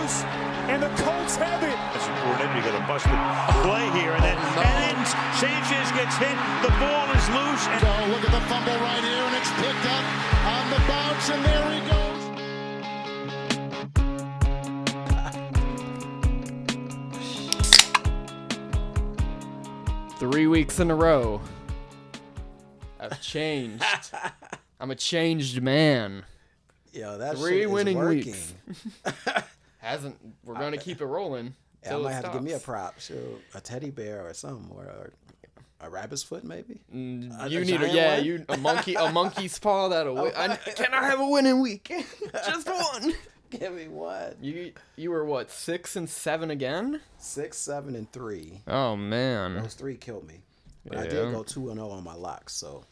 loose, and the Colts have it. That's important. You got a busted play here, and then Sanchez gets hit. The ball is loose. And look at the fumble right here, and it's picked up on the bounce, and there he goes. 3 weeks in a row. I've changed. I'm a changed man. Yo, that 3 shit is winning working. weeks. We're gonna keep it rolling. Yeah, I might have to give me a prop, a teddy bear or something, or a rabbit's foot maybe. A monkey's paw. That'll win. Can I have a winning week? Just one. Give me one. You were what, 6 and 7 again? 6, 7, and 3. Oh man, those 3 killed me. But I did go 2-0 on my locks, so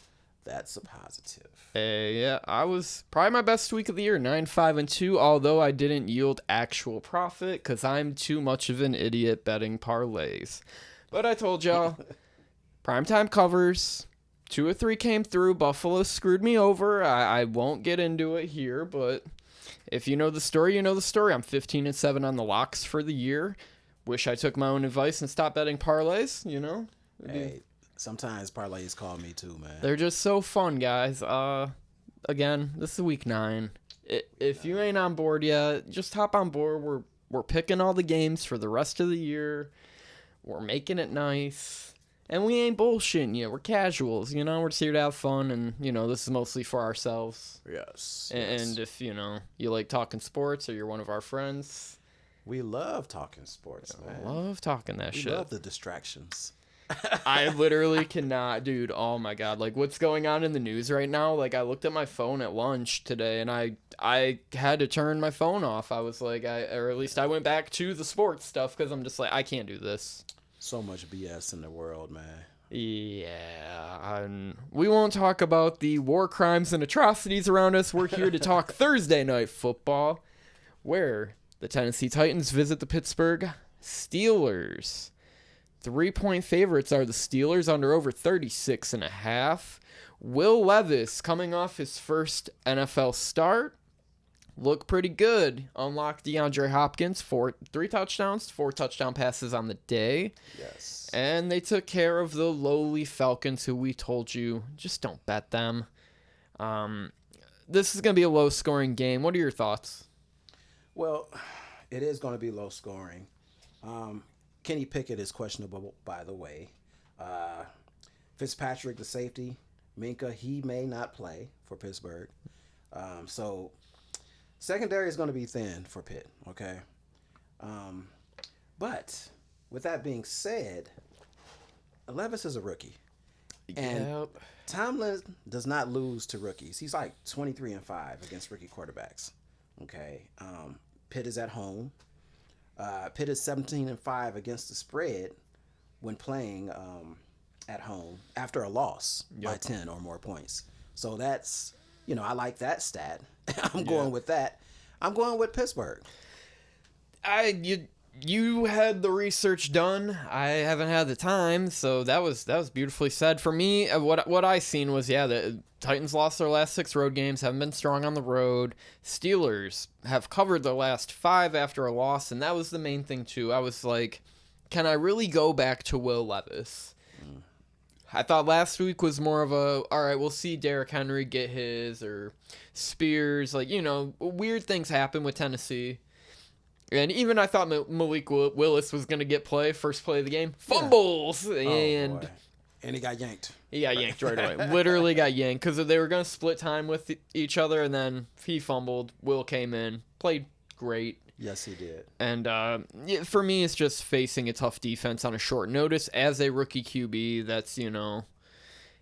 that's a positive. Yeah, I was probably my best week of the year, 9-5-2. Although I didn't yield actual profit because I'm too much of an idiot betting parlays. But I told y'all, primetime covers. 2 or 3 came through. Buffalo screwed me over. I won't get into it here, but if you know the story, you know the story. I'm 15 and 7 on the locks for the year. Wish I took my own advice and stopped betting parlays. Hey, sometimes parlays call me too, man. They're just so fun, guys. Again, this is week 9. If you ain't on board yet, just hop on board. We're picking all the games for the rest of the year. We're making it nice. And we ain't bullshitting you. We're casuals, We're just here to have fun, and, this is mostly for ourselves. Yes. And if, you like talking sports or you're one of our friends. We love talking sports, man. Love talking that shit. We love the distractions. I literally cannot, dude. Oh, my God. Like, what's going on in the news right now? Like, I looked at my phone at lunch today, and I had to turn my phone off. I was like, or at least I went back to the sports stuff because I'm just like, I can't do this. So much BS in the world, man. Yeah, we won't talk about the war crimes and atrocities around us. We're here to talk Thursday night football, where the Tennessee Titans visit the Pittsburgh Steelers. 3-point favorites are the Steelers, under over 36.5. Will Levis, coming off his first NFL start, look pretty good. Unlocked DeAndre Hopkins, 3 touchdowns, 4 touchdown passes on the day. Yes. And they took care of the lowly Falcons, who we told you, just don't bet them. This is going to be a low-scoring game. What are your thoughts? Well, it is going to be low-scoring. Kenny Pickett is questionable, by the way. Fitzpatrick, the safety, Minka, he may not play for Pittsburgh. So secondary is going to be thin for Pitt, okay? But with that being said, Levis is a rookie. And Tomlin does not lose to rookies. He's like 23-5 against rookie quarterbacks. Okay. Pitt is at home. Pitt is 17-5 against the spread when playing at home after a loss by 10 or more points. So that's, I like that stat. I'm going with that. I'm going with Pittsburgh. You had the research done. I haven't had the time, so that was beautifully said. For me, what I seen was, the Titans lost their last 6 road games, haven't been strong on the road. Steelers have covered the last 5 after a loss, and that was the main thing too. I was like, can I really go back to Will Levis? I thought last week was more of all right, we'll see Derrick Henry get his, or Spears, weird things happen with Tennessee. And even I thought Malik Willis was going to get first play of the game. Fumbles! Yeah. And he got yanked. He got yanked right away. Literally got yanked because they were going to split time with each other, and then he fumbled. Will came in, played great. Yes, he did. And for me, it's just facing a tough defense on a short notice as a rookie QB that's,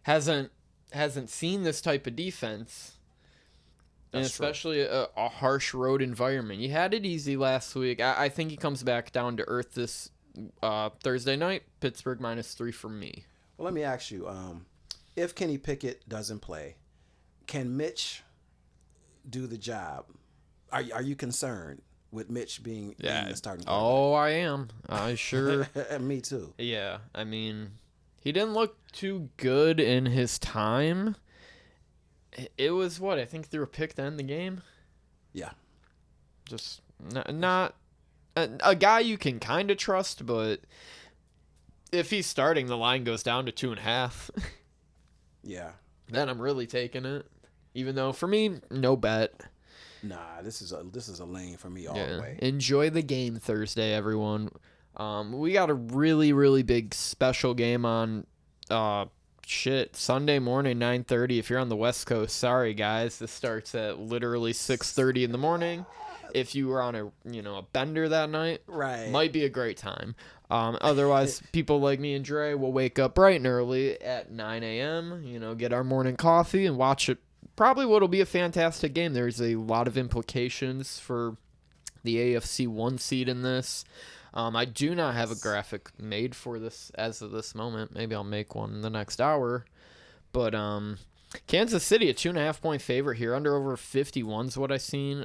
hasn't seen this type of defense. And especially a harsh road environment. You had it easy last week. I think he comes back down to earth this Thursday night. Pittsburgh -3 for me. Well, let me ask you, if Kenny Pickett doesn't play, can Mitch do the job? Are you concerned with Mitch being the starting quarterback? Oh, I am. I sure. Me too. Yeah, I mean, he didn't look too good in his time. It was I think threw a pick to end the game. Yeah. Just not a guy you can kind of trust, but if he's starting, the line goes down to 2.5. Yeah. Then I'm really taking it. Even though, for me, no bet. Nah, this is a lane for me all the way. Enjoy the game Thursday, everyone. We got a really, really big special game on Sunday morning, 9:30. If you're on the West Coast, sorry guys. This starts at literally 6:30 in the morning. If you were on a bender that night, right, might be a great time. Otherwise, people like me and Dre will wake up bright and early at 9 a.m., get our morning coffee and watch it. Probably what'll be a fantastic game. There's a lot of implications for the AFC 1 seed in this. I do not have a graphic made for this as of this moment. Maybe I'll make one in the next hour. But Kansas City, a 2.5-point favorite here. Under over 51 is what I've seen.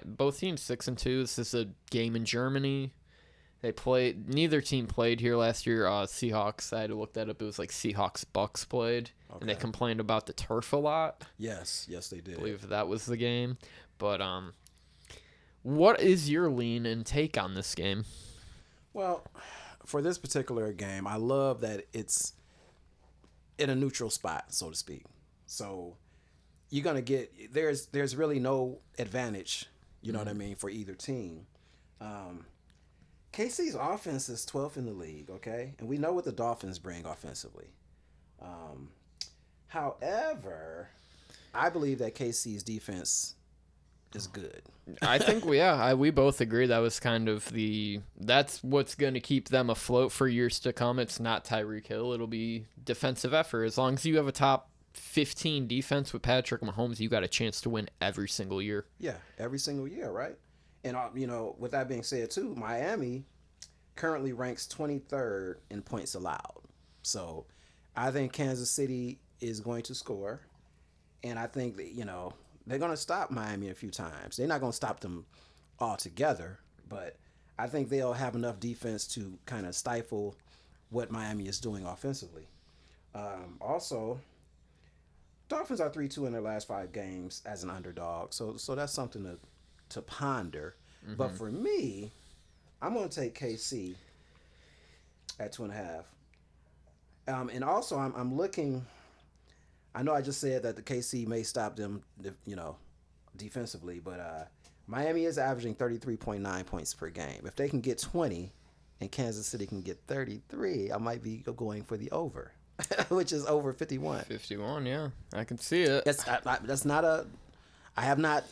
Both teams 6-2. This is a game in Germany. Neither team played here last year. Seahawks, I had to look that up. It was like Seahawks-Bucks played. Okay. And they complained about the turf a lot. Yes, they did. I believe that was the game. But what is your lean and take on this game? Well, for this particular game, I love that it's in a neutral spot, so to speak. So you're going to get – there's really no advantage, you know what I mean, for either team. KC's offense is 12th in the league, okay? And we know what the Dolphins bring offensively. However, I believe that KC's defense is good. I think we both agree that was kind of that's what's going to keep them afloat for years to come. It's not Tyreek Hill. It'll be defensive effort. As long as you have a top 15 defense with Patrick Mahomes, you got a chance to win every single year. Yeah, every single year, right? And, with that being said, too, Miami currently ranks 23rd in points allowed. So I think Kansas City is going to score. And I think that, they're going to stop Miami a few times. They're not going to stop them altogether, but I think they'll have enough defense to kind of stifle what Miami is doing offensively. Also, Dolphins are 3-2 in their last 5 games as an underdog, so that's something to ponder. Mm-hmm. But for me, I'm going to take KC at 2.5. And also, I'm looking. I know I just said that the KC may stop them, defensively, but Miami is averaging 33.9 points per game. If they can get 20 and Kansas City can get 33, I might be going for the over, which is over 51. 51, yeah. I can see it. That's not a – I have not,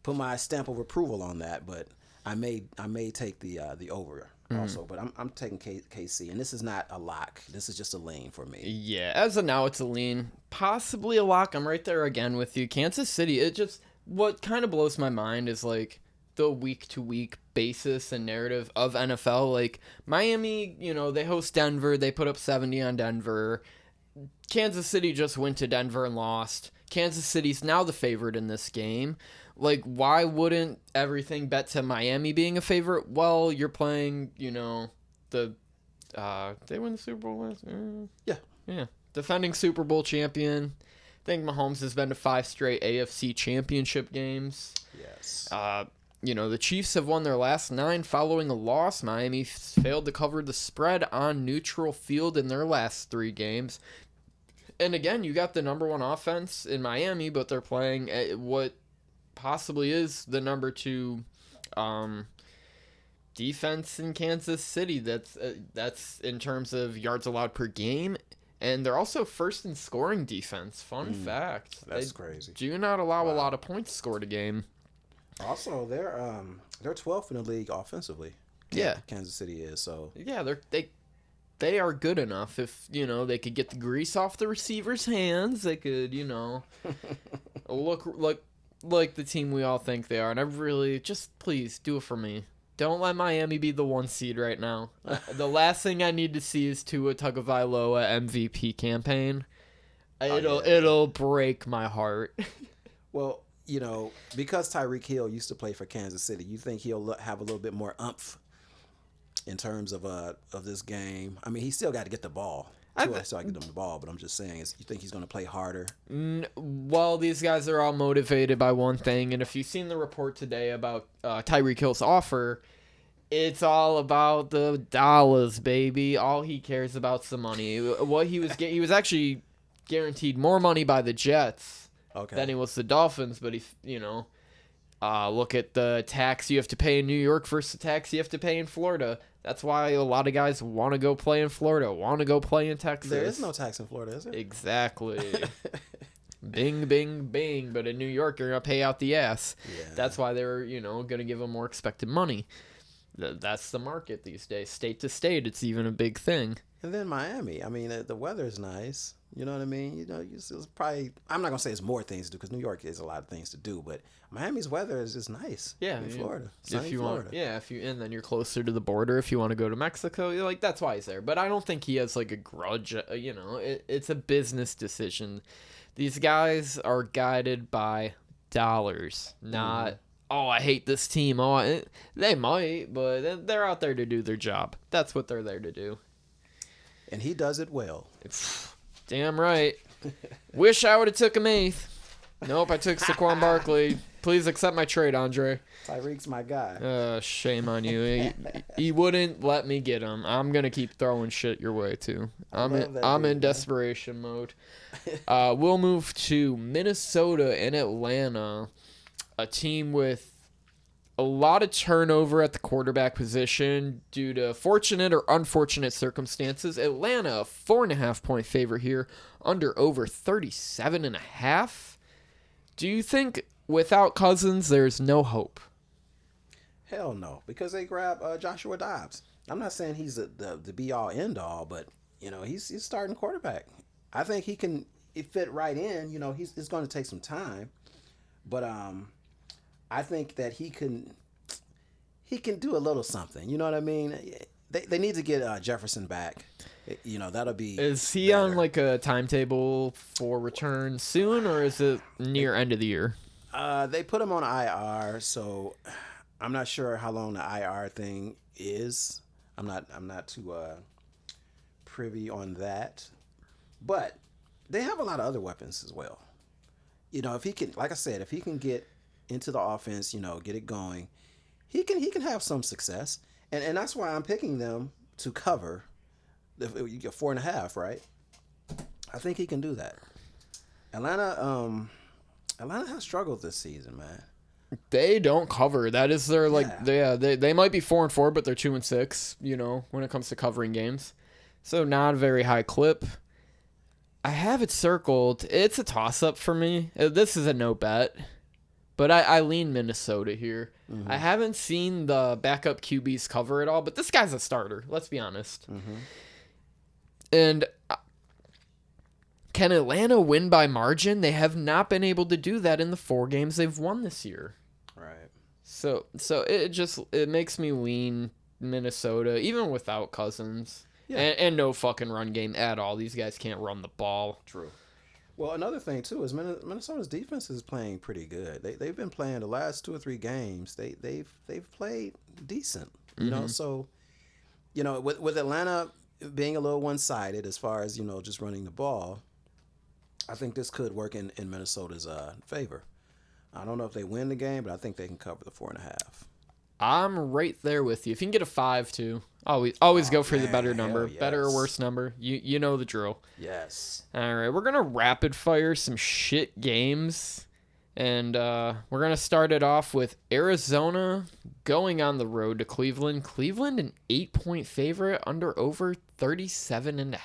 put my stamp of approval on that, but I may take the over. Also, but I'm taking KC, and this is not a lock. This is just a lean for me. Yeah, as of now, it's a lean, possibly a lock. I'm right there again with you. Kansas City. What kind of blows my mind is like the week-to-week basis and narrative of NFL. Like Miami, they host Denver. They put up 70 on Denver. Kansas City just went to Denver and lost. Kansas City's now the favorite in this game. Like, why wouldn't everything bet to Miami being a favorite? Well, you're playing, they win the Super Bowl last year? Yeah. Defending Super Bowl champion. I think Mahomes has been to 5 straight AFC championship games. Yes. The Chiefs have won their last 9 following a loss. Miami failed to cover the spread on neutral field in their last 3 games. And again, you got the number 1 offense in Miami, but they're playing what possibly is the number 2 defense in Kansas City. That's in terms of yards allowed per game, and they're also first in scoring defense. Fun fact. That's crazy. Do not allow a lot of points scored a game. Also, they're 12th in the league offensively. Yeah, Kansas City is. So yeah, they are good enough. If they could get the grease off the receiver's hands, they could look like the team we all think they are. And I really just please do it for me. Don't let Miami be the 1 seed right now. The last thing I need to see is Tua Tagovailoa MVP campaign. It'll break my heart. Well, because Tyreek Hill used to play for Kansas City, you think he'll have a little bit more oomph in terms of this game? I mean, he still got to get the ball. Still get him the ball, but I'm just saying, you think he's going to play harder? Well, these guys are all motivated by one thing, and if you've seen the report today about Tyreek Hill's offer, It's all about the dollars, baby. All he cares about's the money. What he was actually guaranteed more money by the Jets than he was the Dolphins, but look at the tax you have to pay in New York versus the tax you have to pay in Florida. That's why a lot of guys want to go play in Florida, want to go play in Texas. There is no tax in Florida, is there? Exactly. Bing, bing, bing. But in New York, you're going to pay out the ass. Yeah. That's why they're, going to give them more expected money. That's the market these days. State to state, it's even a big thing. And then Miami. I mean, the weather's nice. You know what I mean? It's probably, I'm not going to say it's more things to do because New York is a lot of things to do, but Miami's weather is just nice. Yeah. In Florida. If you want, and then you're closer to the border if you want to go to Mexico, that's why he's there. But I don't think he has like a grudge, it's a business decision. These guys are guided by dollars, not, I hate this team. They might, but they're out there to do their job. That's what they're there to do. And he does it well. Damn right. Wish I would have took him 8th. Nope, I took Saquon Barkley. Please accept my trade, Andre. Tyreek's my guy. Shame on you. He wouldn't let me get him. I'm gonna keep throwing shit your way too. I'm in desperation mode. We'll move to Minnesota and Atlanta, a team with a lot of turnover at the quarterback position due to fortunate or unfortunate circumstances. Atlanta, a 4.5-point favorite here, under over 37.5. Do you think without Cousins, there's no hope? Hell no, because they grab Joshua Dobbs. I'm not saying he's the be-all, end-all, but, he's starting quarterback. I think he can fit right in. It's going to take some time, but I think that he can do a little something. You know what I mean? They need to get Jefferson back. That'll be. Is he better. on like a timetable for return soon, or is it near end of the year? They put him on IR, so I'm not sure how long the IR thing is. I'm not too privy on that, but they have a lot of other weapons as well. If he can, like I said, if he can get into the offense, get it going, he can have some success, and that's why I'm picking them to cover. You get 4.5, right? I think he can do that. Atlanta has struggled this season, man. They don't cover. That is their they might be 4-4, but they're 2-6. When it comes to covering games, so not a very high clip. I have it circled. It's a toss-up for me. This is a no bet. But I lean Minnesota here. Mm-hmm. I haven't seen the backup QBs cover it all, but this guy's a starter. Let's be honest. Mm-hmm. And can Atlanta win by margin? They have not been able to do that in the 4 games they've won this year. Right. So it makes me lean Minnesota, even without Cousins. Yeah. And no fucking run game at all. These guys can't run the ball. True. Well, another thing too is Minnesota's defense is playing pretty good. They've been playing the last 2 or 3 games. They've played decent. So with Atlanta being a little one-sided as far as just running the ball, I think this could work in Minnesota's favor. I don't know if they win the game, but I think they can cover the 4.5. I'm right there with you. If you can get a 5 too, always go for the better number, yes. Better or worse number. You know the drill. Yes. All right, we're gonna rapid fire some shit games, and we're gonna start it off with Arizona going on the road to Cleveland. Cleveland an 8-point favorite, under over 37.5.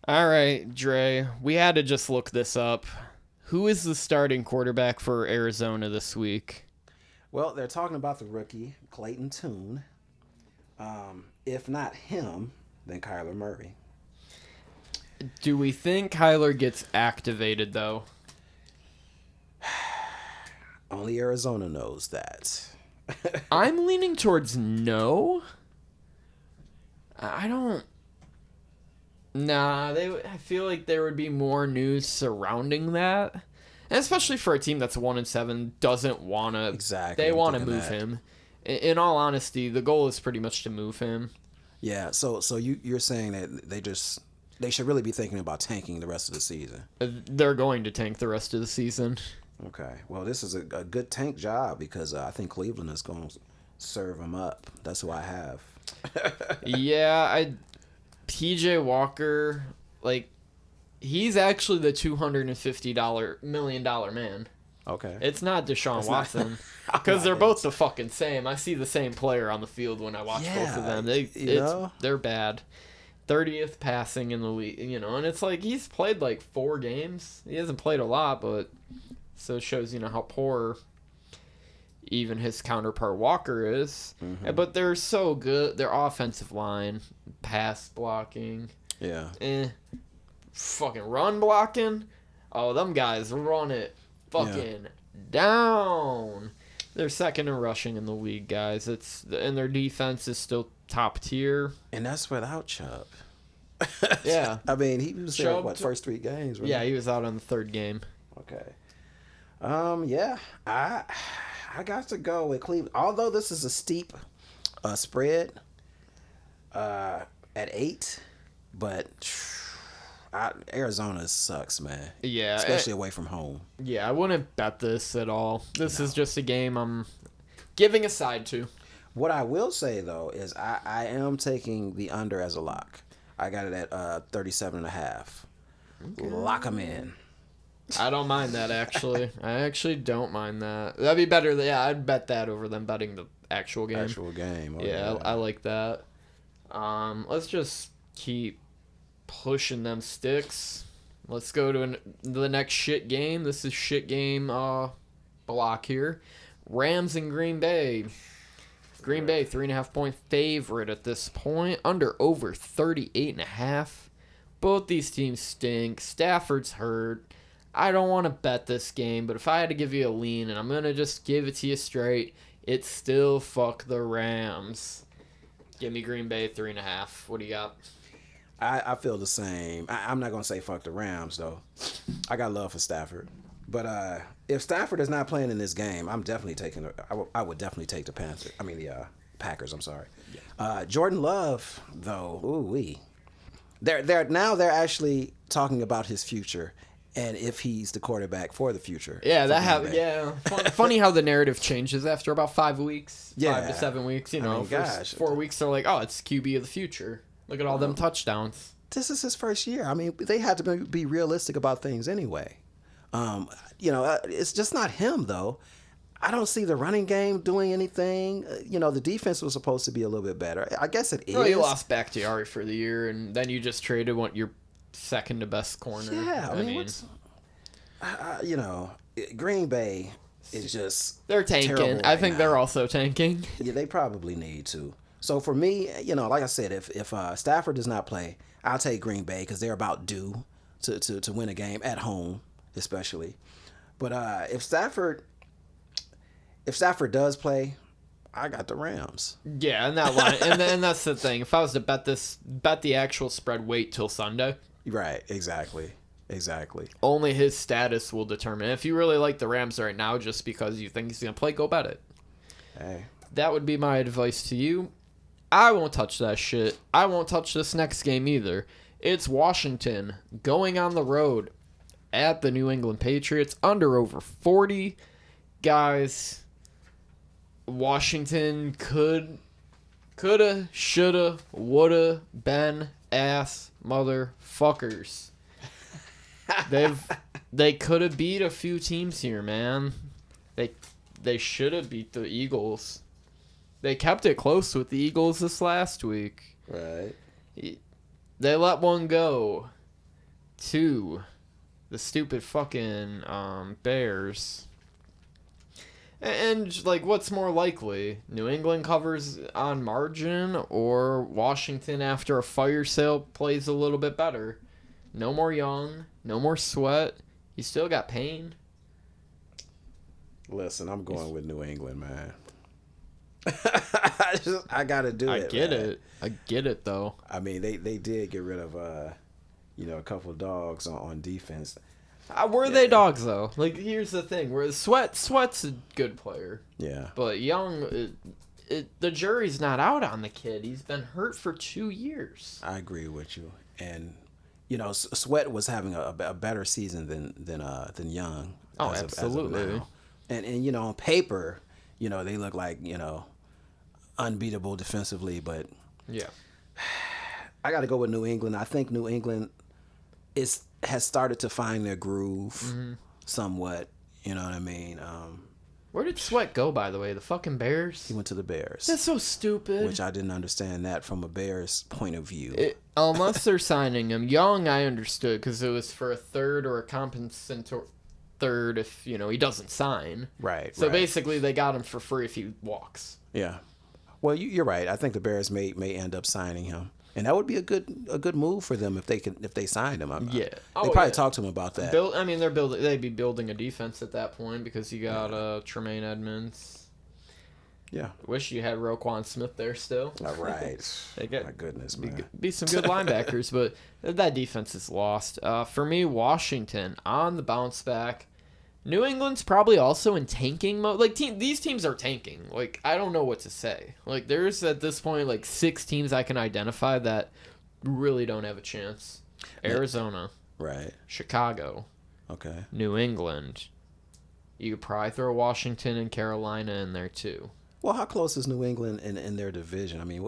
All right, Dre, we had to just look this up. Who is the starting quarterback for Arizona this week? Well, they're talking about the rookie, Clayton Tune. If not him, then Kyler Murray. Do we think Kyler gets activated, though? Only Arizona knows that. I'm leaning towards no. I don't... Nah, I feel like there would be more news surrounding that. And especially for a team that's 1-7, doesn't want to... Exactly. They want to move him. In all honesty, the goal is pretty much to move him. Yeah, so you're saying that they should really be thinking about tanking the rest of the season. They're going to tank the rest of the season. Okay. Well, this is a good tank job because I think Cleveland is going to serve him up. That's who I have. Yeah, PJ Walker, like, he's actually the $250 million man. Okay. It's not Deshaun Watson. Because they're both the fucking same. I see the same player on the field when I watch both of them. They're bad. 30th passing in the league, and it's like he's played like 4 games. He hasn't played a lot, but so it shows, how poor even his counterpart Walker is. Mm-hmm. But they're so good. Their offensive line, pass blocking. Yeah. Fucking run blocking. Oh, them guys run it fucking down. They're second in rushing in the league, guys. And their defense is still top tier. And that's without Chubb. Yeah. I mean, he was there, first 3 games? Right? Yeah, he was out on the 3rd game. Okay. Yeah, I got to go with Cleveland. Although this is a steep spread at 8, but Arizona sucks, man. Yeah. Especially away from home. Yeah, I wouldn't bet this at all. This is just a game I'm giving a side to. What I will say, though, is I am taking the under as a lock. I got it at 37.5. Okay. Lock them in. I don't mind that, actually. I actually don't mind that. That'd be better. Yeah, I'd bet that over than betting the actual game. Actual game. Okay. Yeah, I like that. Let's just keep pushing them sticks. Let's go to the next shit game. This is shit game block here. Rams and Green Bay. Green Bay, 3.5-point favorite at this point. Under over 38.5. Both these teams stink. Stafford's hurt. I don't want to bet this game, but if I had to give you a lean, and I'm going to just give it to you straight, it's still fuck the Rams. Give me Green Bay 3.5. What do you got? I feel the same. I'm not going to say fuck the Rams, though. I got love for Stafford. But if Stafford is not playing in this game, I'm definitely taking. I would definitely take the Packers. I'm sorry. Yeah. Jordan Love, though, ooh-wee. They're actually talking about his future and if he's the quarterback for the future. Yeah, Funny how the narrative changes after about 5 weeks. Yeah. 5 to 7 weeks. Gosh. 4 weeks they're like, oh, it's QB of the future. Look at all them touchdowns. This is his first year. I mean, they had to be realistic about things anyway. It's just not him, though. I don't see the running game doing anything. The defense was supposed to be a little bit better. I guess it is. Well, you lost Bakhtiari for the year, and then you just traded your second to best corner. Yeah, I mean Green Bay is just they're tanking. Right I think now. They're also tanking. Yeah, they probably need to. So for me, like I said, if Stafford does not play, I'll take Green Bay because they're about due to win a game at home, especially. But if Stafford does play, I got the Rams. Yeah, and that line, and that's the thing. If I was to bet the actual spread, wait till Sunday. Right, exactly. Only his status will determine. If you really like the Rams right now, just because you think he's gonna play, go bet it. Hey, that would be my advice to you. I won't touch that shit. I won't touch this next game either. It's Washington going on the road at the New England Patriots. Under over 40. Guys, Washington coulda, shoulda, woulda been ass motherfuckers. They could have beat a few teams here, man. They should have beat the Eagles. They kept it close with the Eagles this last week. Right. They let one go to the stupid fucking Bears. And what's more likely? New England covers on margin, or Washington after a fire sale plays a little bit better? No more Young, no more Sweat. You still got Payne. Listen, I'm going with New England, man. I gotta do it. I get it though. I mean, they did get rid of a couple of dogs on defense. Were they dogs though? Here's the thing: where Sweat's a good player. Yeah. But Young, the jury's not out on the kid. He's been hurt for 2 years. I agree with you, and Sweat was having a better season than Young. Oh, absolutely. And on paper, they look like unbeatable defensively, but yeah. I got to go with New England. I think New England has started to find their groove somewhat. You know what I mean? Where did Sweat go, by the way? The fucking Bears? He went to the Bears. That's so stupid. Which I didn't understand that from a Bears point of view. Unless they're signing him. Young, I understood, because it was for a third or a compensatory third if, he doesn't sign. Right. So basically they got him for free if he walks. Yeah. Well, you're right. I think the Bears may end up signing him. And that would be a good move for them if they signed him. Yeah. They probably talked to him about that. They'd be building a defense at that point because you got Tremaine Edmonds. Yeah. Wish you had Roquan Smith there still. All right. My goodness, man. Be some good linebackers, but that defense is lost. For me, Washington on the bounce back. New England's probably also in tanking mode. Like, these teams are tanking. Like, I don't know what to say. Like, there's, at this point, like, 6 teams I can identify that really don't have a chance. Arizona. Right. Chicago. Okay. New England. You could probably throw Washington and Carolina in there, too. Well, how close is New England in their division? I mean,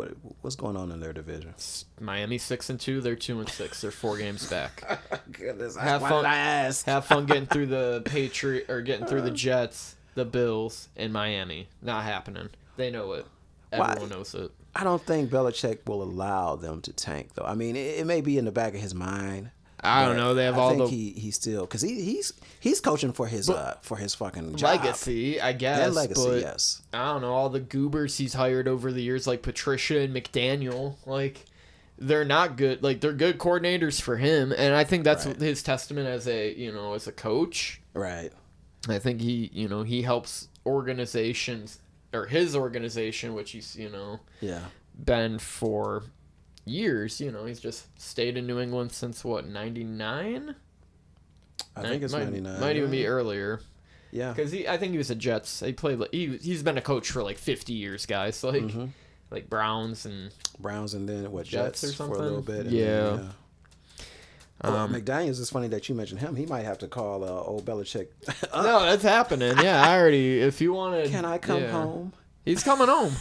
what's going on in their division? Miami 6-2. They're 2-6. They're 4 games back. Goodness, Have why fun. did I ask? Have fun getting through the getting through the Jets, the Bills, and Miami. Not happening. They know it. Everyone knows it. I don't think Belichick will allow them to tank, though. I mean, it may be in the back of his mind. I don't know. They have all the. I think he still because he's coaching for his fucking job. Legacy, I guess. And legacy, but yes. I don't know, all the goobers he's hired over the years, like Patricia and McDaniel, like they're not good. Like they're good coordinators for him, and I think that's his testament as a coach. Right. I think he helps organizations or his organization, which he's been for years. He's just stayed in New England since what, 99? I think it's 99. Might even be earlier. Yeah. Because I think he was a Jets. He played. He's been a coach for like 50 years, guys. Like like Browns and then what, Jets or for something? a little bit. And Yeah. McDaniels is funny that you mentioned him. He might have to call old Belichick. No, that's happening. Yeah, I already. If you wanted, Can I come home? He's coming home.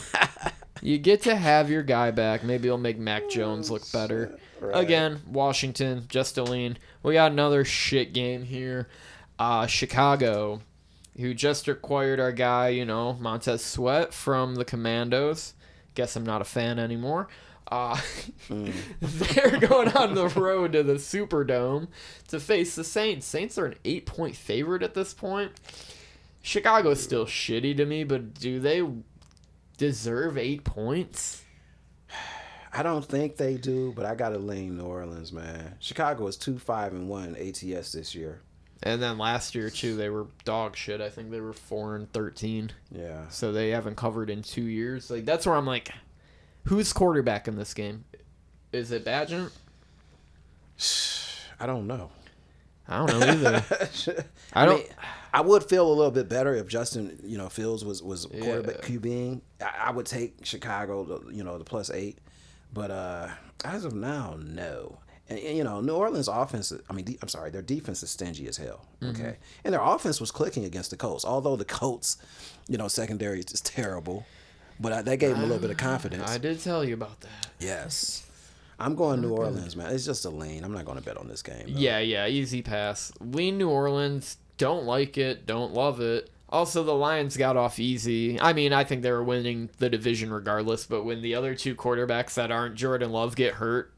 You get to have your guy back. Maybe it'll make Mac Jones look better. Right. Again, Washington, just a lean. We got another shit game here. Chicago, who just acquired our guy, Montez Sweat from the Commandos. Guess I'm not a fan anymore. They're going on the road to the Superdome to face the Saints. Saints are an 8-point favorite at this point. Chicago's still shitty to me, but do they deserve 8 points? I don't think they do, but I gotta lean New Orleans, man. Chicago is 2-5-1 ATS this year. And then last year too, they were dog shit. I think they were 4-13. Yeah. So they haven't covered in 2 years. Like that's where I'm like, who's quarterback in this game? Is it Badgett? I don't know. I don't know either. I would feel a little bit better if Justin, Fields was quarterback QBing. I would take Chicago, the +8, but as of now, no. And New Orleans offense. Their defense is stingy as hell. Okay, and their offense was clicking against the Colts. Although the Colts, secondary is just terrible, but that gave them a little bit of confidence. I did tell you about that. Yes. I'm going New Orleans, man. It's just a lean. I'm not going to bet on this game, though. Yeah, easy pass. Lean New Orleans. Don't like it. Don't love it. Also, the Lions got off easy. I mean, I think they were winning the division regardless, but when the other 2 quarterbacks that aren't Jordan Love get hurt,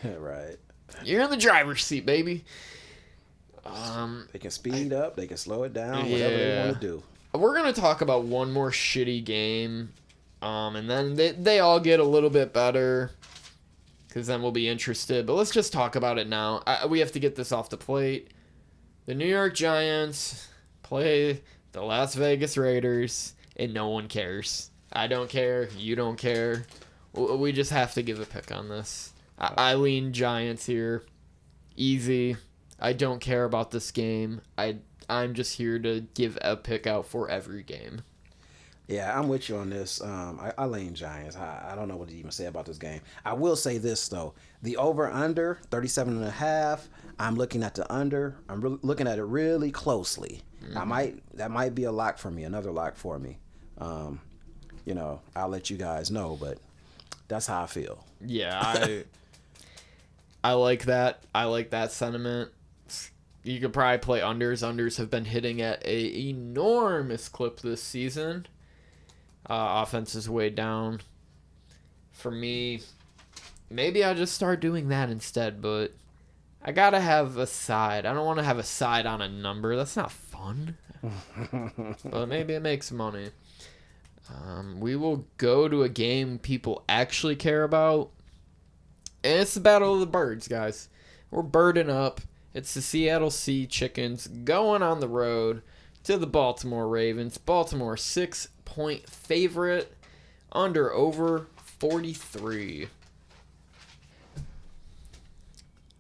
right, you're in the driver's seat, baby. They can speed up. They can slow it down. Whatever they want to do. We're going to talk about one more shitty game, and then they all get a little bit better. Because then we'll be interested. But let's just talk about it now. We have to get this off the plate. The New York Giants play the Las Vegas Raiders, and no one cares. I don't care. You don't care. We just have to give a pick on this. I lean Giants here. Easy. I don't care about this game. I'm just here to give a pick out for every game. Yeah, I'm with you on this. I lean Giants. I don't know what to even say about this game. I will say this, though. The over-under, 37.5, I'm looking at the under. I'm looking at it really closely. That might be a lock for me, another lock for me. I'll let you guys know, but that's how I feel. Yeah, I like that. I like that sentiment. You could probably play unders. Unders have been hitting at a enormous clip this season. Offense is way down. For me, maybe I'll just start doing that instead, but I gotta have a side. I don't want to have a side on a number. That's not fun. But maybe it makes money. We will go to a game people actually care about. And it's the Battle of the Birds, guys. We're birding up. It's the Seattle Sea Chickens going on the road to the Baltimore Ravens. Baltimore 6-point favorite. Under over 43.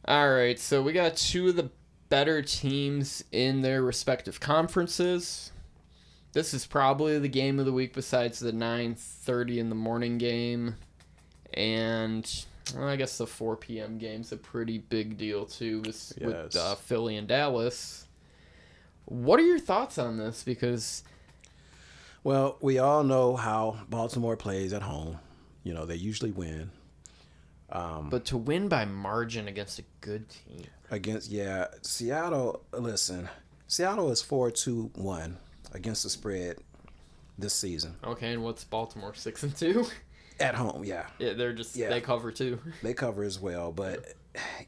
All right, so we got two of the better teams in their respective conferences. This is probably the game of the week besides the 9:30 in the morning game. And well, I guess the 4 p.m. game's a pretty big deal, too, with Philly and Dallas. What are your thoughts on this? Because, well, we all know how Baltimore plays at home. They usually win. But to win by margin against a good team. Seattle, listen, Seattle is 4-2-1 against the spread this season. Okay, and what's Baltimore, 6-2? At home, yeah. Yeah, they cover too. They cover as well, but,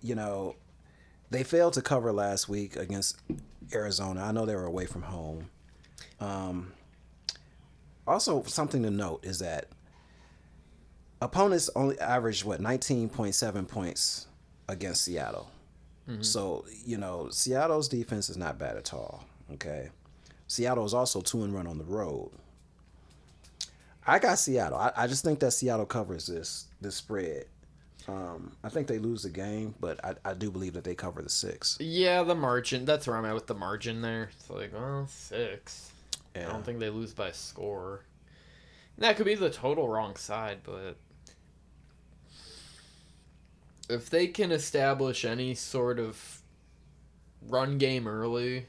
they failed to cover last week against Arizona. I know they were away from home. Also, something to note is that opponents only averaged, 19.7 points against Seattle. Mm-hmm. So, Seattle's defense is not bad at all, okay? Seattle is also 2-1 on the road. I got Seattle. I just think that Seattle covers this spread. I think they lose the game, but I do believe that they cover the 6. Yeah, the margin. That's where I'm at with the margin there. It's like, 6. Yeah. I don't think they lose by a score. And that could be the total wrong side, but if they can establish any sort of run game early,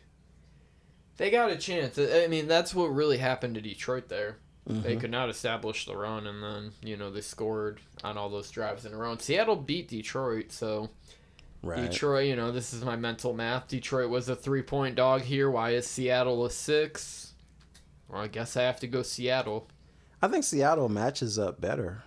they got a chance. I mean, that's what really happened to Detroit there. Mm-hmm. They could not establish the run, and then, they scored on all those drives in a row. And Seattle beat Detroit, so right. Detroit, this is my mental math. Detroit was a 3-point dog here. Why is Seattle a 6? Well, I guess I have to go Seattle. I think Seattle matches up better.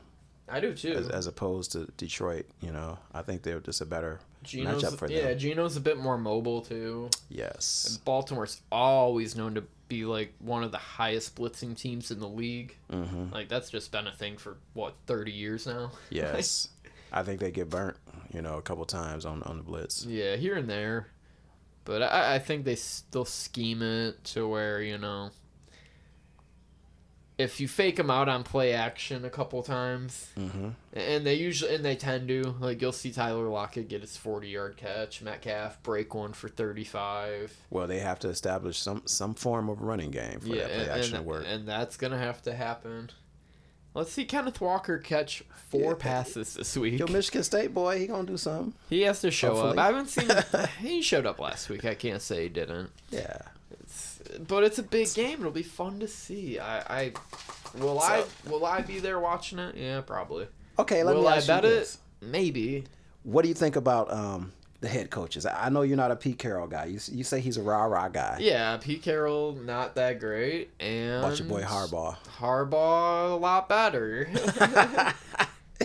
I do too. As opposed to Detroit, I think they're just a better matchup for them. Yeah, Geno's a bit more mobile too. Yes. And Baltimore's always known to be like one of the highest blitzing teams in the league. Mm-hmm. Like that's just been a thing for 30 years now. Yes. I think they get burnt, a couple times on the blitz. Yeah, here and there. But I think they'll scheme it to where, if you fake them out on play action a couple times, mm-hmm. and they tend to, like you'll see Tyler Lockett get his 40-yard catch, Metcalf break one for 35. Well, they have to establish some form of running game for that play action to work, and that's gonna have to happen. Let's see Kenneth Walker catch 4 passes this week. Yo, Michigan State boy, he gonna do something. He has to show up. I haven't seen. He showed up last week. I can't say he didn't. Yeah. But it's a big game. It'll be fun to see. Will I be there watching it? Yeah, probably. Okay, let me ask you this. It? Maybe. What do you think about the head coaches? I know you're not a Pete Carroll guy. You say he's a rah-rah guy. Yeah, Pete Carroll, not that great. And about your boy Harbaugh. Harbaugh, a lot better.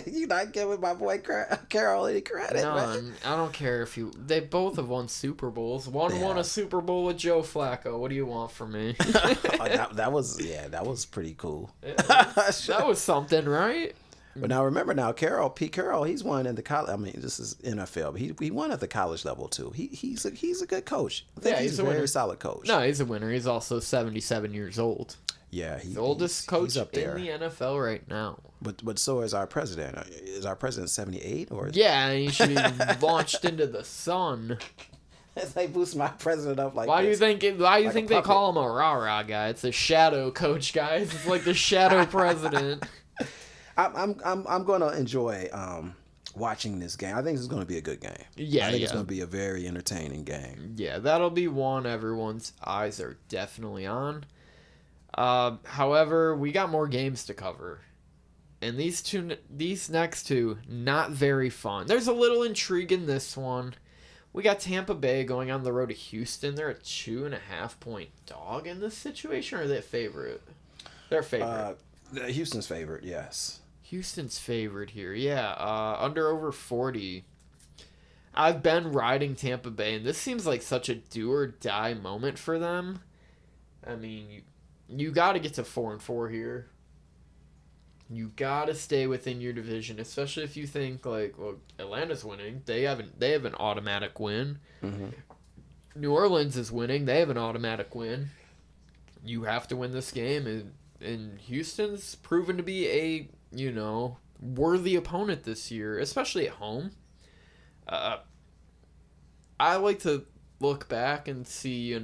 You not giving my boy Carroll any credit, man. I don't care if they both have won Super Bowls. One won a Super Bowl with Joe Flacco. What do you want from me? that was pretty cool. Yeah, that was something, right? But now remember, Pete Carroll, he's won in the college. I mean, this is NFL, but he won at the college level too. He's a good coach. I think he's a very solid coach. No, he's a winner. He's also 77 years old. Yeah, he's the oldest coach up there in the NFL right now. But so is our president. Is our president 78 or? Yeah, and he should be launched into the sun. They boost my president up like. Why this. do you think they call him a rah-rah guy? It's a shadow coach, guys. It's like the shadow president. I'm gonna enjoy watching this game. I think this is gonna be a good game. Yeah, I think it's gonna be a very entertaining game. Yeah, that'll be one everyone's eyes are definitely on. However, we got more games to cover. And these next two, not very fun. There's a little intrigue in this one. We got Tampa Bay going on the road to Houston. They're a 2.5-point dog in this situation, or are they a favorite? They're a favorite. Houston's favorite, yes. Houston's favorite here, yeah. Under over 40. I've been riding Tampa Bay, and this seems like such a do-or-die moment for them. I mean, you got to get to 4-4 here. You got to stay within your division, especially if you think, like, well, Atlanta's winning. They have an automatic win. Mm-hmm. New Orleans is winning. They have an automatic win. You have to win this game, and Houston's proven to be a, worthy opponent this year, especially at home. I like to look back and see,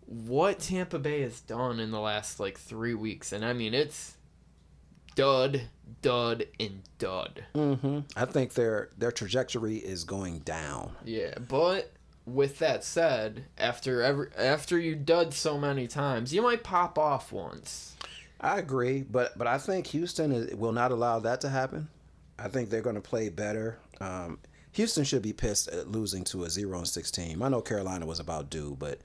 what Tampa Bay has done in the last, 3 weeks. And, I mean, it's dud, and dud. Mm-hmm. I think their trajectory is going down. Yeah, but with that said, after you dud so many times, you might pop off once. I agree, but I think Houston will not allow that to happen. I think they're going to play better. Houston should be pissed at losing to a 0-6 team. I know Carolina was about due, but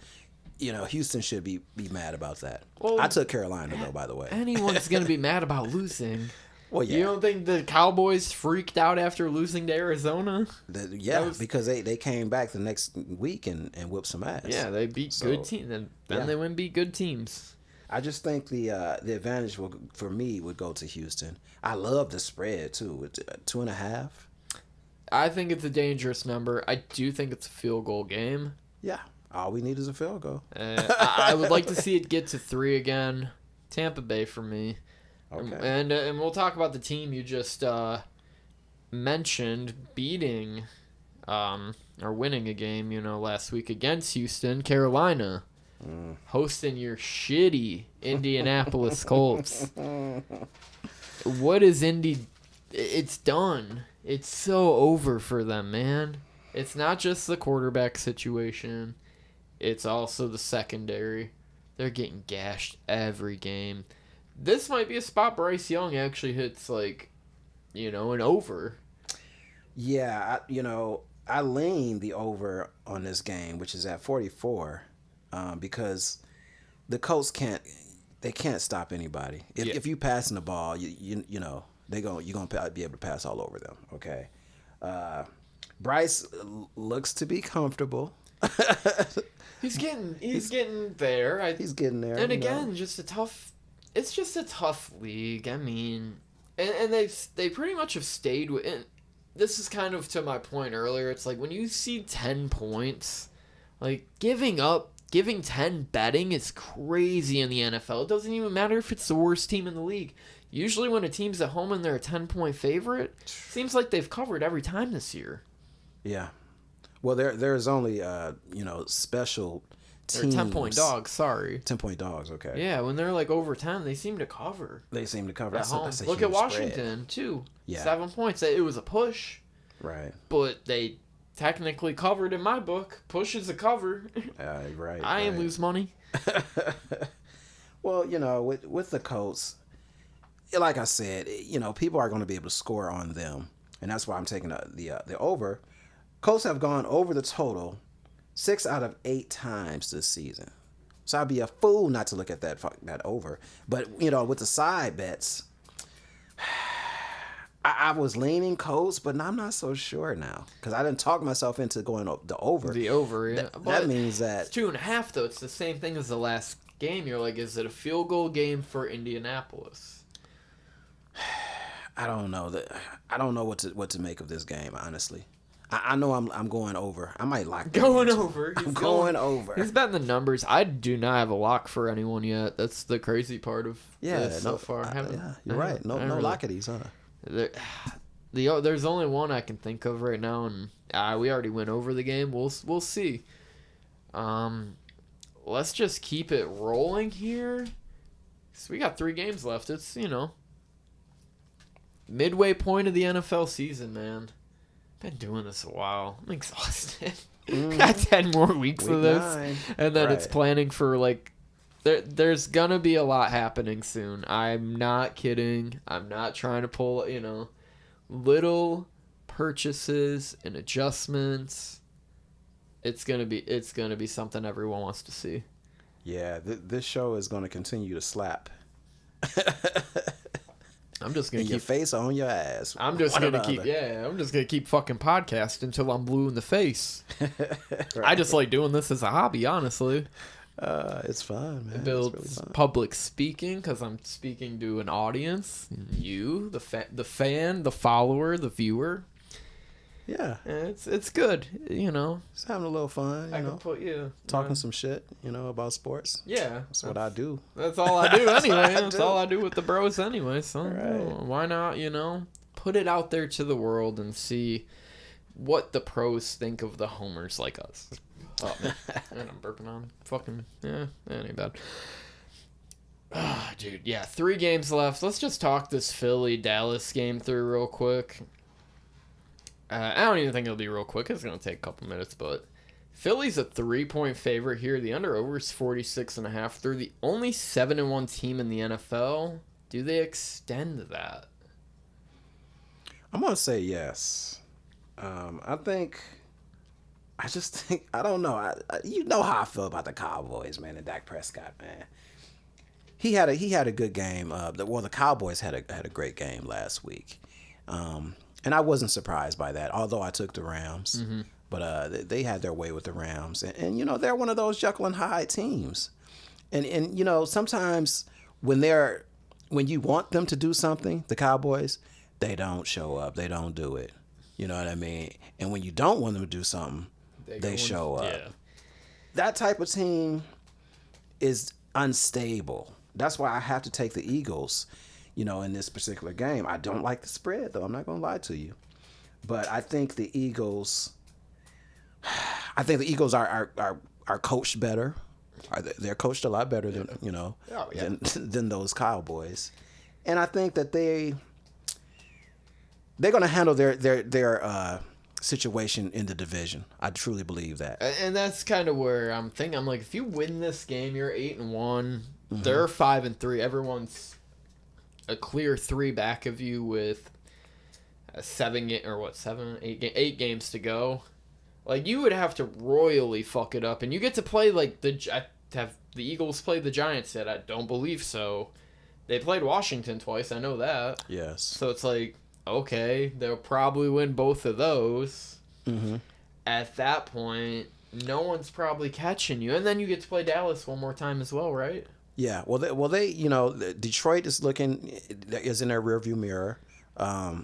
Houston should be mad about that. Well, I took Carolina though, by the way. Anyone's going to be mad about losing. Well, yeah. You don't think the Cowboys freaked out after losing to Arizona? Because they came back the next week and whipped some ass. Yeah, they beat good teams. Then they went beat good teams. I just think the advantage for me would go to Houston. I love the spread too. It's 2.5. I think it's a dangerous number. I do think it's a field goal game. Yeah. All we need is a field goal. I would like to see it get to 3 again. Tampa Bay for me. Okay. And we'll talk about the team you just mentioned beating or winning a game, last week against Houston, Carolina. Hosting your shitty Indianapolis Colts. What is Indy? It's done. It's so over for them, man. It's not just the quarterback situation. It's also the secondary. They're getting gashed every game. This might be a spot Bryce Young actually hits, an over. Yeah, I lean the over on this game, which is at 44, because the Colts can't stop anybody. If you passing the ball, you're gonna be able to pass all over them. Okay, Bryce looks to be comfortable. He's getting there. He's getting there. And again, it's just a tough league. I mean, and they pretty much have stayed with. And this is kind of to my point earlier. It's like when you see 10 points, giving 10 betting is crazy in the NFL. It doesn't even matter if it's the worst team in the league. Usually when a team's at home and they're a 10-point favorite, seems like they've covered every time this year. Yeah. Well, there's only special teams. 10-point dogs. Sorry. 10-point dogs. Okay. Yeah, when they're over 10, they seem to cover. They seem to cover at home. That's a Look huge at Washington spread. too. Yeah. 7 points. It was a push. Right. But they technically covered in my book. Push is a cover. Right. I ain't lose money. Well, with the Colts, like I said, people are going to be able to score on them, and that's why I'm taking the over. Colts have gone over the total 6 out of 8 times this season, so I'd be a fool not to look at that over. But with the side bets, I was leaning Colts, but I'm not so sure now because I didn't talk myself into going the over. The over, yeah. That means that it's 2.5 though. It's the same thing as the last game. You're like, is it a field goal game for Indianapolis? I don't know I don't know what to make of this game, honestly. I know I'm going over. I might lock going over. I'm going over. He's betting the numbers. I do not have a lock for anyone yet. That's the crazy part of this so far. You're right. No lockities, huh? There's only one I can think of right now, and we already went over the game. We'll see. Let's just keep it rolling here. So we got 3 games left. It's midway point of the NFL season, man. Been doing this a while. I'm exhausted. Got 10 more weeks of this, 9. And then it's planning for There's gonna be a lot happening soon. I'm not kidding. I'm not trying to pull, little purchases and adjustments. It's gonna be something everyone wants to see. Yeah, this show is gonna continue to slap. I'm just gonna keep your face on your ass. I'm just gonna keep fucking podcasting until I'm blue in the face. Right. I just like doing this as a hobby, honestly. It's fun, man. It builds really public speaking because I'm speaking to an audience. You, the fan, the follower, the viewer. Yeah, it's good, Just having a little fun. I can put you talking some shit, about sports. Yeah, that's what I do. That's all I do anyway. That's all I do with the bros anyway. So why not, put it out there to the world and see what the pros think of the homers like us. Oh man, and I'm burping on fucking that ain't bad. Dude, yeah, 3 games left. Let's just talk this Philly-Dallas game through real quick. I don't even think it'll be real quick. It's going to take a couple minutes, but Philly's a 3-point favorite here. The under-over is 46.5. They're the only 7-1 team in the NFL. Do they extend that? I'm going to say yes. I just think, I don't know. You know how I feel about the Cowboys, man, and Dak Prescott, man. He had a good game. The Cowboys had a great game last week. And I wasn't surprised by that, although I took the Rams. Mm-hmm. But they had their way with the Rams. And they're one of those Jekyll and Hyde teams. And sometimes when you want them to do something, the Cowboys, they don't show up. They don't do it. You know what I mean? And when you don't want them to do something, they show up. Yeah. That type of team is unstable. That's why I have to take the Eagles. In this particular game. I don't like the spread, though. I'm not going to lie to you. But I think the Eagles are coached better. They're coached a lot better than, than those Cowboys. And I think that they're going to handle their situation in the division. I truly believe that. And that's kind of where I'm thinking. I'm like, if you win this game, you're 8-1. Mm-hmm. They're 5-3. Everyone's a clear 3 back of you with 8 games to go. Like, you would have to royally fuck it up, and you get to play have the Eagles played the Giants yet? I don't believe so. They played Washington twice. I know that. Yes. So it's like, okay, they'll probably win both of those. Mm-hmm. At that point, no one's probably catching you, and then you get to play Dallas one more time as well, right? Yeah, they Detroit is in their rearview mirror.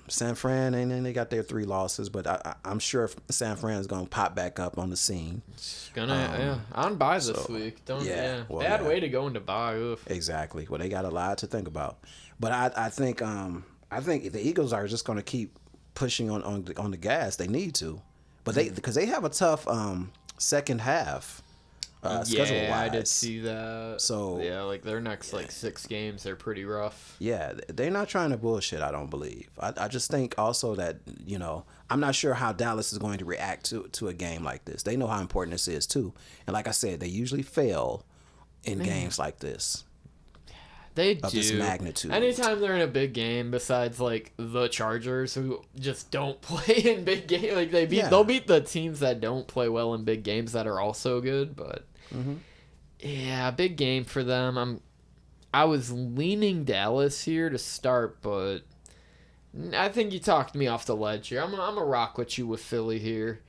San Fran, and they got their 3 losses, but I'm sure San Fran is going to pop back up on the scene. On bye this week. Bad way to go into bye. Oof. Exactly. Well, they got a lot to think about, but I think the Eagles are just going to keep pushing on the gas. They need to, but because they have a tough second half. Schedule-wise. I did see that. So their next 6 games, they're pretty rough. Yeah, they're not trying to bullshit. I don't believe. I just think also that I'm not sure how Dallas is going to react to a game like this. They know how important this is too, and like I said, they usually fail in games like this. They do. Of this magnitude. Anytime they're in a big game, besides the Chargers, who just don't play in big games, they'll beat the teams that don't play well in big games that are also good, but. Mm-hmm. Yeah, big game for them. I was leaning Dallas here to start, but I think you talked me off the ledge here. I'm gonna rock with you with Philly here.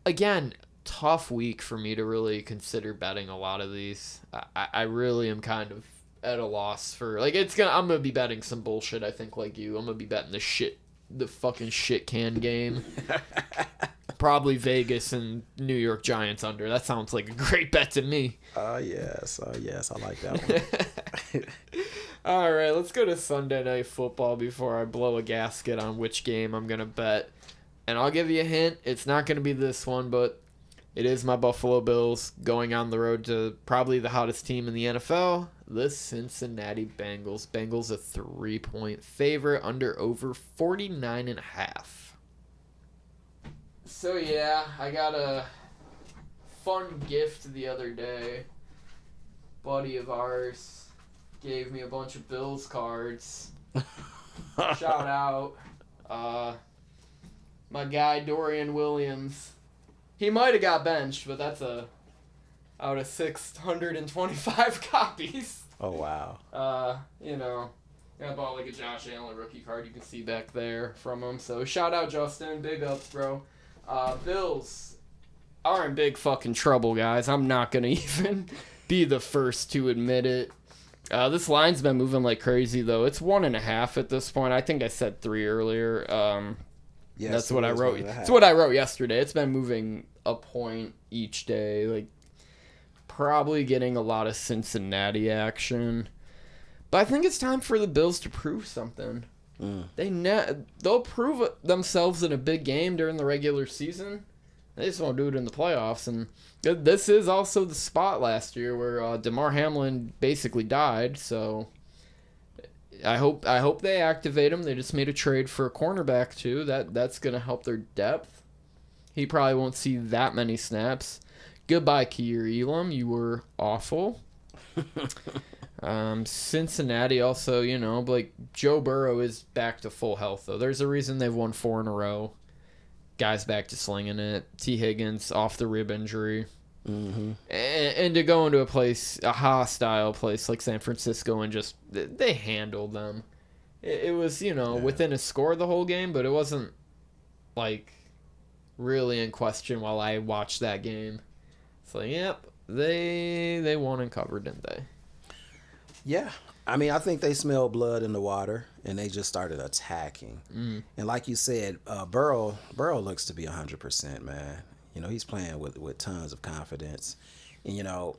Again, tough week for me to really consider betting a lot of these. I really am kind of at a loss for I'm gonna be betting some bullshit. I think like you, I'm gonna be betting the fucking shit can game. Probably Vegas and New York Giants under. That sounds like a great bet to me. Yes. I like that one. All right, let's go to Sunday Night Football before I blow a gasket on which game I'm going to bet. And I'll give you a hint. It's not going to be this one, but it is my Buffalo Bills going on the road to probably the hottest team in the NFL, the Cincinnati Bengals. Bengals a 3-point favorite, under over 49.5. So yeah, I got a fun gift the other day. buddy of ours gave me a bunch of Bills cards. Shout out. My guy Dorian Williams. He might have got benched, but that's out of 625 copies. Oh, wow. I bought like a Josh Allen rookie card you can see back there from him. So shout out Justin, big ups, bro. Bills are in big fucking trouble, guys. I'm not gonna even be the first to admit it. This line's been moving like crazy though. It's 1.5 at this point. I think I said 3 earlier. Yes, that's what I wrote. 1.5. It's what I wrote yesterday. It's been moving a point each day. Like probably getting a lot of Cincinnati action. But I think it's time for the Bills to prove something. They'll prove themselves in a big game during the regular season. They just won't do it in the playoffs. And this is also the spot last year where DeMar Hamlin basically died. So I hope they activate him. They just made a trade for a cornerback too. That's gonna help their depth. He probably won't see that many snaps. Goodbye, Kier Elam. You were awful. Cincinnati also, like Joe Burrow is back to full health though. There's a reason they've won 4 in a row. Guys back to slinging it. T. Higgins off the rib injury. Mm-hmm. And to go into a hostile place like San Francisco and just they handled them. It was within a score the whole game, but it wasn't like really in question while I watched that game. It's like, yep, they won and covered, didn't they? Yeah. I mean, I think they smelled blood in the water, and they just started attacking. And like you said, Burrow looks to be 100%, man. He's playing with tons of confidence. And,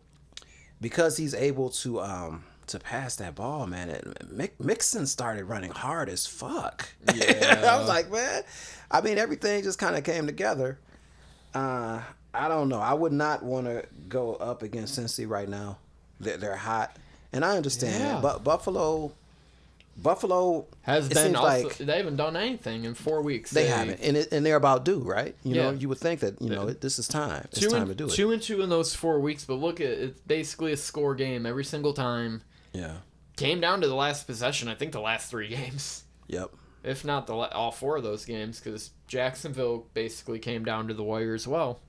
because he's able to pass that ball, man, Mixon started running hard as fuck. Yeah. I was like, man, I mean, everything just kind of came together. I don't know. I would not want to go up against Cincy right now. They're hot. And I understand, but Buffalo has it been seems also, like they haven't done anything in 4 weeks. They haven't, and they're about due, right? Yeah. You would think that this is time. It's time to do it. 2-2 in those 4 weeks, but look at it's basically a score game every single time. Yeah, came down to the last possession. I think the last 3 games. Yep. If not all 4 of those games, because Jacksonville basically came down to the wire as well.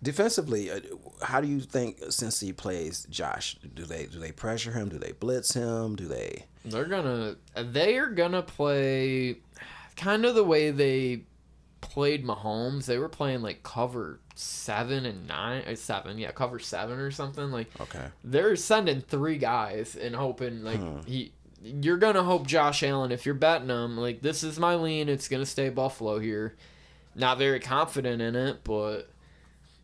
Defensively, how do you think Cincy plays Josh? Do they pressure him? Do they blitz him? Do they? They are gonna play kind of the way they played Mahomes. They were playing like cover 7 and 9, 7, yeah, cover 7 or something. Like, okay, they're sending 3 guys and hoping like you're gonna hope Josh Allen, if you're betting him, like this is my lean. It's gonna stay Buffalo here. Not very confident in it, but.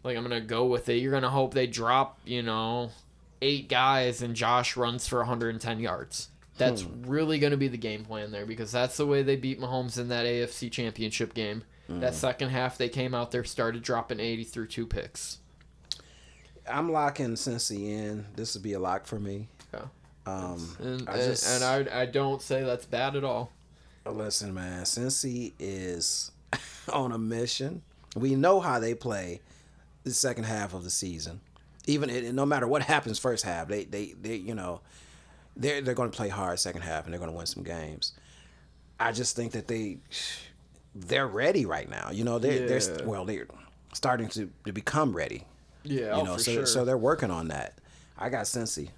Like, I'm going to go with it. You're going to hope they drop, 8 guys and Josh runs for 110 yards. That's really going to be the game plan there because that's the way they beat Mahomes in that AFC Championship game. That second half, they came out there, started dropping 80 through 2 picks. I'm locking Cincy in. This would be a lock for me. Yeah. I don't say that's bad at all. Listen, man, Cincy is on a mission. We know how they play the second half of the season. Even no matter what happens first half, they're going to play hard second half and they're going to win some games. I just think that they're ready right now. They're starting to become ready. Yeah, for sure. So they're working on that. I got Cincy.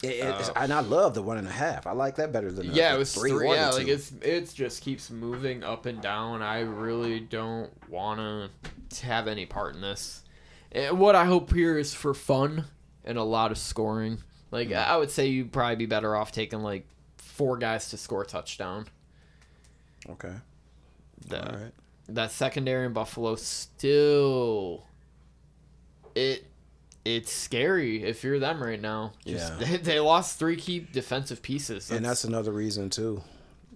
And I love the 1.5. I like that better than it was 3. Yeah, like it just keeps moving up and down. I really don't want to have any part in this. What I hope here is for fun and a lot of scoring. Like I would say you'd probably be better off taking like 4 guys to score a touchdown. Okay. All right. That secondary in Buffalo still it's scary if you're them right now. They lost 3 key defensive pieces. And that's another reason too.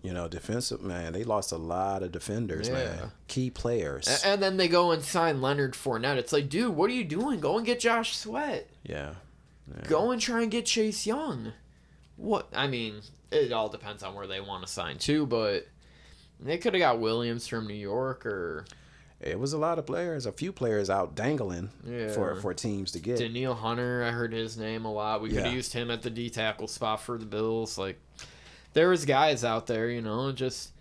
Defensive, man, they lost a lot of defenders, man. Key players. And then they go and sign Leonard Fournette. It's like, dude, what are you doing? Go and get Josh Sweat. Yeah. Go and try and get Chase Young. What? I mean, it all depends on where they want to sign to, but they could have got Williams from New York or... It was a lot of players, a few players out dangling for teams to get. Daniil Hunter, I heard his name a lot. We could have used him at the D tackle spot for the Bills. Like, there was guys out there, just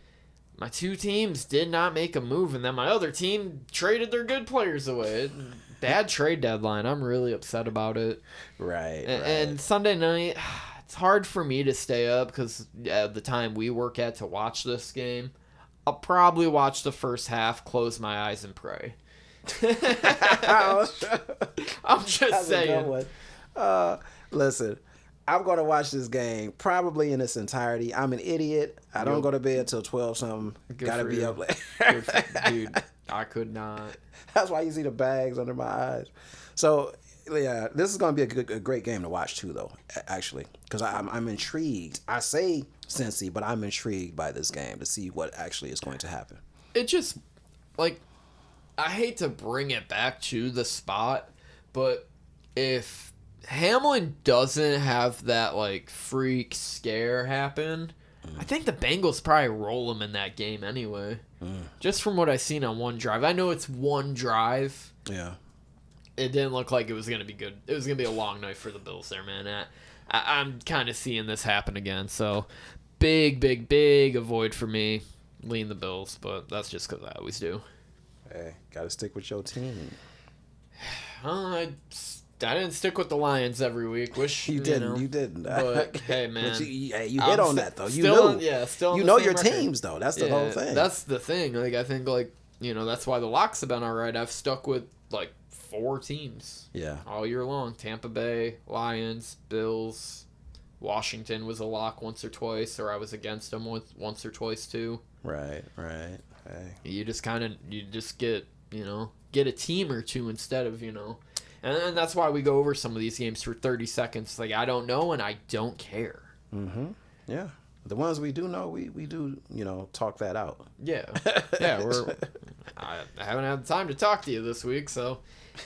my two teams did not make a move, and then my other team traded their good players away. Bad trade deadline. I'm really upset about it. Right. And Sunday night, it's hard for me to stay up because at the time we work at to watch this game. I'll probably watch the first half, close my eyes, and pray. I'm just saying. Listen, I'm going to watch this game probably in its entirety. I'm an idiot. I don't go to bed till 12 something. Got to be up late. Dude, I could not. That's why you see the bags under my eyes. So, yeah, this is going to be a great game to watch too, though, actually, because I'm intrigued. I say Cincy, but I'm intrigued by this game to see what actually is going to happen. It just, like, I hate to bring it back to the spot, but if Hamlin doesn't have that, like, freak scare happen, I think the Bengals probably roll him in that game anyway. Just from what I've seen on one drive. I know it's one drive. Yeah. It didn't look like it was going to be good. It was going to be a long night for the Bills there, man. I'm kind of seeing this happen again. So, big avoid for me. Lean the Bills, but that's just because I always do. Hey, got to stick with your team. I didn't stick with the Lions every week. You didn't. But, hey, man. But you hit on that, though. You still you know your teams, though. That's the whole thing. That's the thing. Like, I think, like, that's why the locks have been all right. I've stuck with, like, 4 teams. Yeah. All year long. Tampa Bay, Lions, Bills. Washington was a lock once or twice, or I was against them once or twice, too. Right. Hey. You just get, get a team or two instead of, And that's why we go over some of these games for 30 seconds. Like, I don't know and I don't care. Mm-hmm. Yeah. The ones we do know, we do, talk that out. Yeah. Yeah, I haven't had the time to talk to you this week, so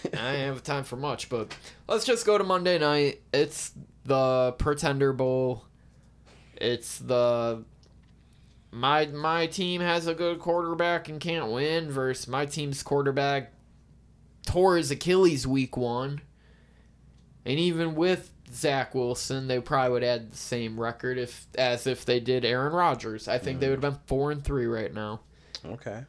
I don't have time for much. But let's just go to Monday night. It's the Pretender Bowl. It's the my team has a good quarterback and can't win versus my team's quarterback tore his Achilles week 1. And even with Zach Wilson, they probably would add the same record as if they did Aaron Rodgers. I think they would have been 4-3 right now. Okay.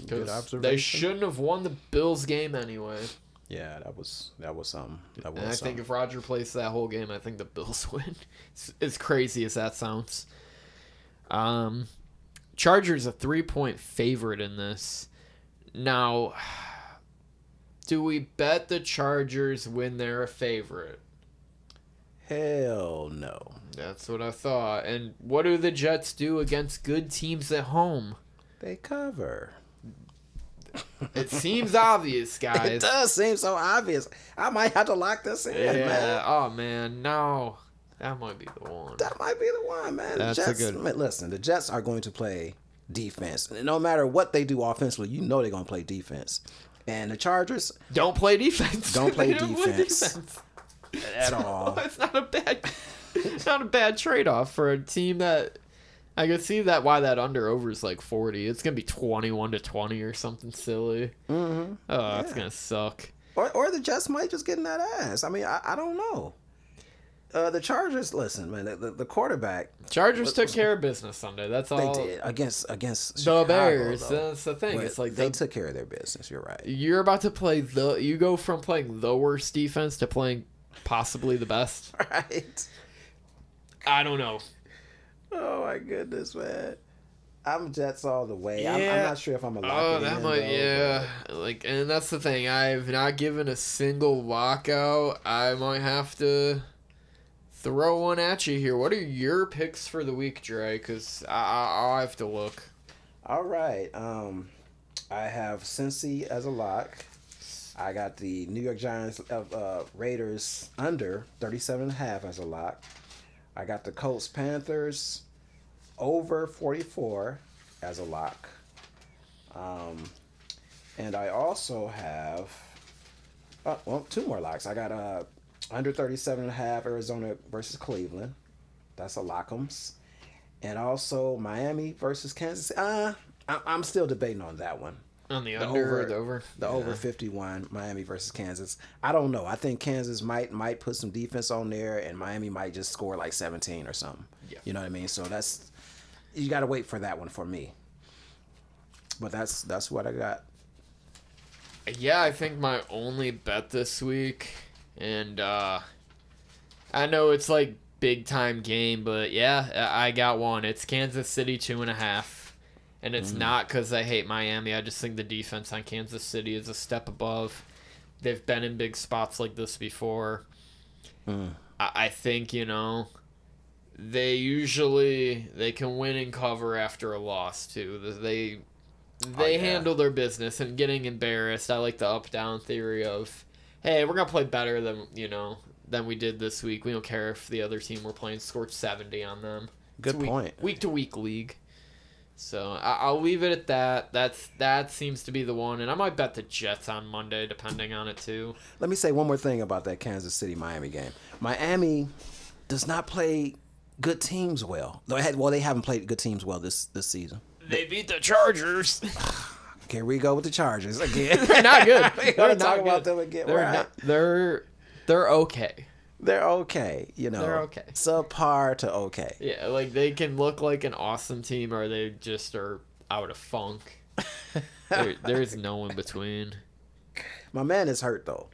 Good observation. They shouldn't have won the Bills game anyway. Yeah, that was something. I think if Roger plays that whole game, I think the Bills win. As crazy as that sounds. Chargers a 3-point favorite in this. Now, do we bet the Chargers when they're a favorite? Hell no. That's what I thought. And what do the Jets do against good teams at home? They cover. It seems obvious, guys. It does seem so obvious. I might have to lock this in, man. Oh, man. No. That might be the one. That might be the one, man. That's the Jets, a good... Listen, the Jets are going to play defense. No matter what they do offensively, they're going to play defense. And the Chargers... Don't play defense. Don't play defense. At all. It's not a bad trade-off for a team that... I can see that why that under-over is like 40. It's going to be 21-20 or something silly. Mm-hmm. Oh, that's going to suck. Or the Jets might just get in that ass. I mean, I don't know. The Chargers, listen, man, the quarterback. Chargers took care of business Sunday. That's all. They did against the Chicago, Bears. Though. That's the thing. But it's like they took care of their business. You're right. You're about to play you go from playing the worst defense to playing possibly the best. Right. I don't know. Oh my goodness, man. I'm Jets all the way. Yeah. I'm not sure if I'm a lock Like, and that's the thing. I've not given a single lockout. I might have to throw one at you here. What are your picks for the week, Dre? Because I'll have to look. All right. I have Cincy as a lock. I got the New York Giants Raiders under 37.5 as a lock. I got the Colts Panthers over 44 as a lock. And I also have 2 more locks. I got under 37.5 Arizona versus Cleveland. That's a lock'ems. And also Miami versus Kansas City. I'm still debating on that one. On the under or the over? The over 51, Miami versus Kansas. I don't know. I think Kansas might put some defense on there, and Miami might just score like 17 or something. Yeah. You know what I mean? So you got to wait for that one for me. But that's what I got. Yeah, I think my only bet this week, and I know it's like big time game, but yeah, I got one. It's Kansas City 2.5. And it's not because I hate Miami. I just think the defense on Kansas City is a step above. They've been in big spots like this before. I think, they can win and cover after a loss, too. They handle their business, and getting embarrassed. I like the up-down theory of, hey, we're going to play better than we did this week. We don't care if the other team we're playing scored 70 on them. Good point. Week-to-week league. So I'll leave it at that. That seems to be the one, and I might bet the Jets on Monday, depending on it too. Let me say one more thing about that Kansas City Miami game. Miami does not play good teams well. They haven't played good teams well this season. They beat the Chargers. Here we go with the Chargers again. They're not good. They're not about them again. They're okay. They're okay, They're okay. Subpar to okay. Yeah, like they can look like an awesome team, or they just are out of funk. There's no in between. My man is hurt though.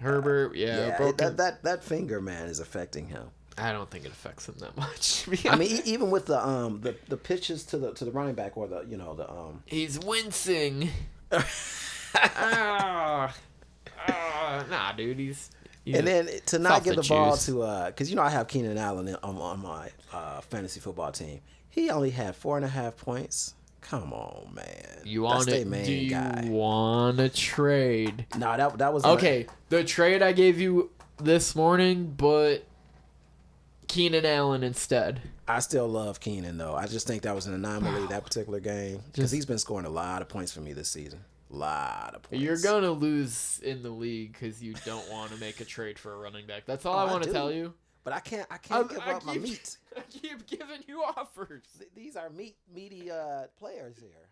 Herbert, broken. That finger, man, is affecting him. I don't think it affects him that much. I mean, even with the pitches to the running back or he's wincing. Nah, dude, he's and then to not get the ball juice. to because I have Keenan Allen on my fantasy football team. He only had 4.5 points. Come on, man. You want to you want to trade? No, that was okay. The trade I gave you this morning, but Keenan Allen instead. I still love Keenan though. I just think that was an anomaly that particular game because he's been scoring a lot of points for me this season. Lot of points. You're gonna lose in the league because you don't want to make a trade for a running back. That's all I want to tell you. But I can't give up my meat. I keep giving you offers. These are meaty players here.